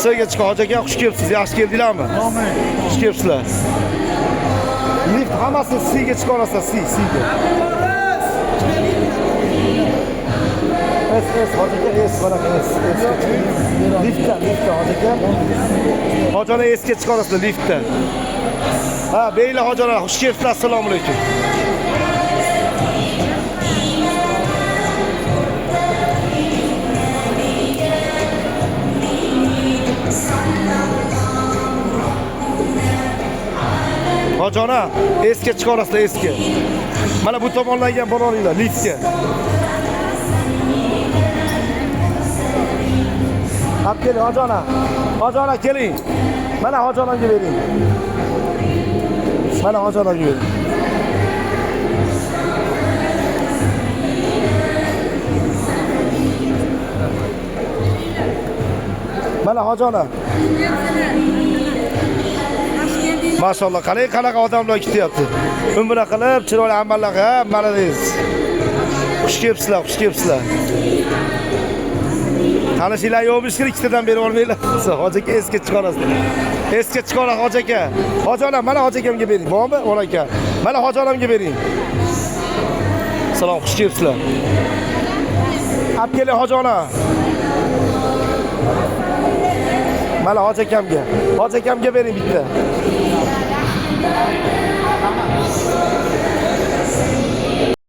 Sizga chiqib hoji aka, xush kelibsiz. Yaxshi keldinglarmi? Amin. Xush kelibsizlar. Lift hammasini S'ga chiqa olasizlar, S'ga. Es, hoji aka, es, baraka, es. Liftda hoji aka. Hoji ona esga chiqa olasizlar liftda. Ha, beylar hoji ona, xush kelibsizlar. Assalomu alaykum. Hojona, esga chiqa olasizlar, esga. Mana bu tomonlarga bora olinglar, liftga. Hop keling, hojona. Hojona keling. Mana hojonaga bering. Mana hojonaga bering. Mana hojona. Maşallah, qanaqa odamlar ketyapti. Umra qilib, chiroyli amallar qilib, mana deysiz. Xush kelibsizlar, xush kelibsizlar. Tanishinglar yo'qmish, ikkitadan berib olmanglar. Hoji aka esga chiqarasizlar. Esga chiqara hoji aka. Hoji onam, mana hoji akamga bering. Bormi, o'g'il aka? Mana hoji onamga bering. Salom, xush kelibsizlar. Olib keling hoji ona. Mana hoji akamga. Hoji akamga bering bitta.